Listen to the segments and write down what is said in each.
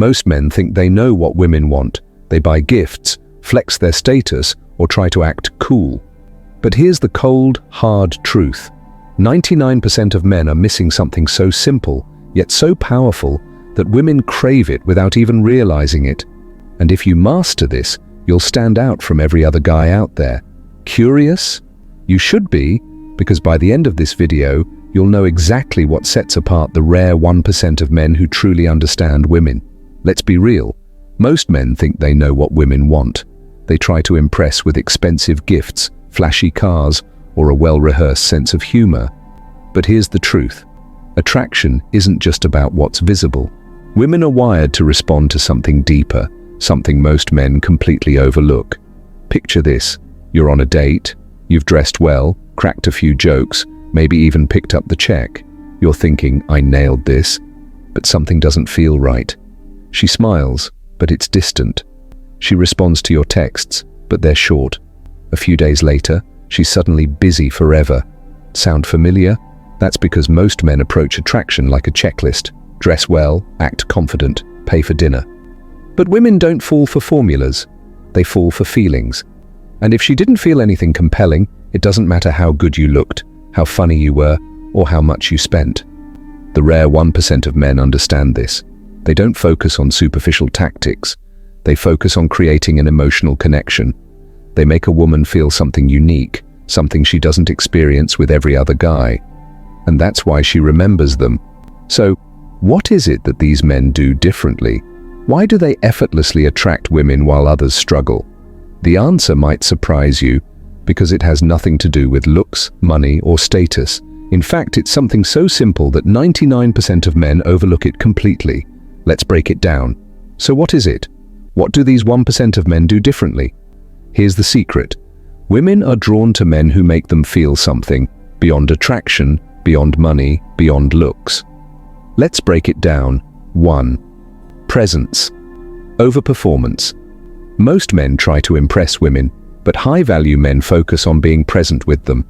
Most men think they know what women want. They buy gifts, flex their status, or try to act cool. But here's the cold, hard truth. 99% of men are missing something so simple, yet so powerful, that women crave it without even realizing it. And if you master this, you'll stand out from every other guy out there. Curious? You should be, because by the end of this video, you'll know exactly what sets apart the rare 1% of men who truly understand women. Let's be real. Most men think they know what women want. They try to impress with expensive gifts, flashy cars, or a well-rehearsed sense of humor. But here's the truth. Attraction isn't just about what's visible. Women are wired to respond to something deeper, something most men completely overlook. Picture this. You're on a date, you've dressed well, cracked a few jokes, maybe even picked up the check. You're thinking, I nailed this, but something doesn't feel right. She smiles, but it's distant. She responds to your texts, but they're short. A few days later, she's suddenly busy forever. Sound familiar? That's because most men approach attraction like a checklist. Dress well, act confident, pay for dinner. But women don't fall for formulas. They fall for feelings. And if she didn't feel anything compelling, it doesn't matter how good you looked, how funny you were, or how much you spent. The rare 1% of men understand this. They don't focus on superficial tactics. They focus on creating an emotional connection. They make a woman feel something unique, something she doesn't experience with every other guy. And that's why she remembers them. So, what is it that these men do differently? Why do they effortlessly attract women while others struggle? The answer might surprise you, because it has nothing to do with looks, money, or status. In fact, it's something so simple that 99% of men overlook it completely. Let's break it down. So what is it? What do these 1% of men do differently? Here's the secret. Women are drawn to men who make them feel something, beyond attraction, beyond money, beyond looks. Let's break it down. 1. Presence. Overperformance. Most men try to impress women, but high-value men focus on being present with them.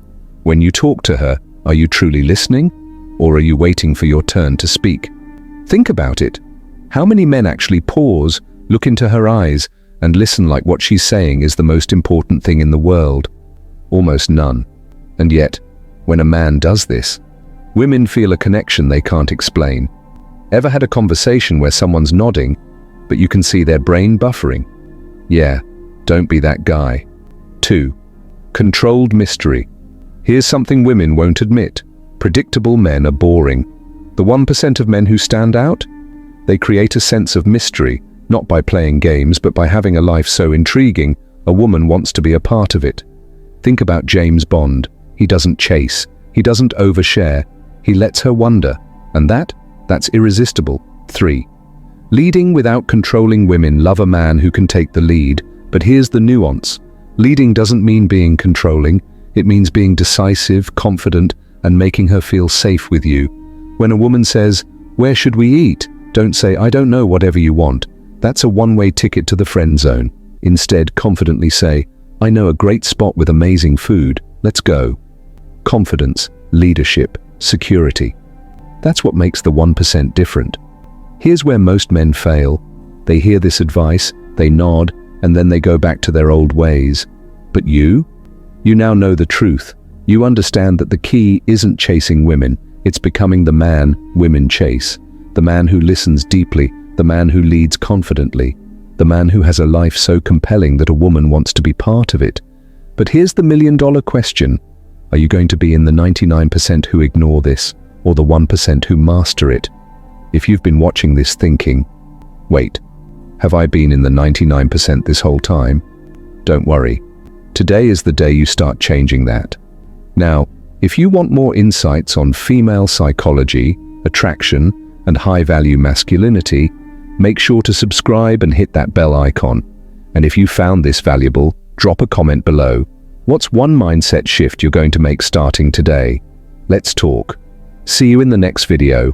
When you talk to her, are you truly listening? Or are you waiting for your turn to speak? Think about it. How many men actually pause, look into her eyes, and listen like what she's saying is the most important thing in the world? Almost none. And yet, when a man does this, women feel a connection they can't explain. Ever had a conversation where someone's nodding, but you can see their brain buffering? Yeah, don't be that guy. 2. Controlled mystery. Here's something women won't admit. Predictable men are boring. The 1% of men who stand out? They create a sense of mystery, not by playing games, but by having a life so intriguing, a woman wants to be a part of it. Think about James Bond. He doesn't chase. He doesn't overshare. He lets her wonder. And that's irresistible. 3. Leading without controlling. Women love a man who can take the lead, but here's the nuance. Leading doesn't mean being controlling. It means being decisive, confident, and making her feel safe with you. When a woman says, "Where should we eat?" don't say, "I don't know, whatever you want." That's a one-way ticket to the friend zone. Instead, confidently say, "I know a great spot with amazing food. Let's go." Confidence, leadership, security. That's what makes the 1% different. Here's where most men fail. They hear this advice, they nod, and then they go back to their old ways. But you now know the truth. You understand that the key isn't chasing women, it's becoming the man women chase. The man who listens deeply, the man who leads confidently, the man who has a life so compelling that a woman wants to be part of it. But here's the million-dollar question. Are you going to be in the 99% who ignore this, or the 1% who master it? If you've been watching this thinking, wait, have I been in the 99% this whole time? Don't worry. Today is the day you start changing that. Now, if you want more insights on female psychology, attraction, and high-value masculinity, make sure to subscribe and hit that bell icon. And if you found this valuable, drop a comment below. What's one mindset shift you're going to make starting today? Let's talk. See you in the next video.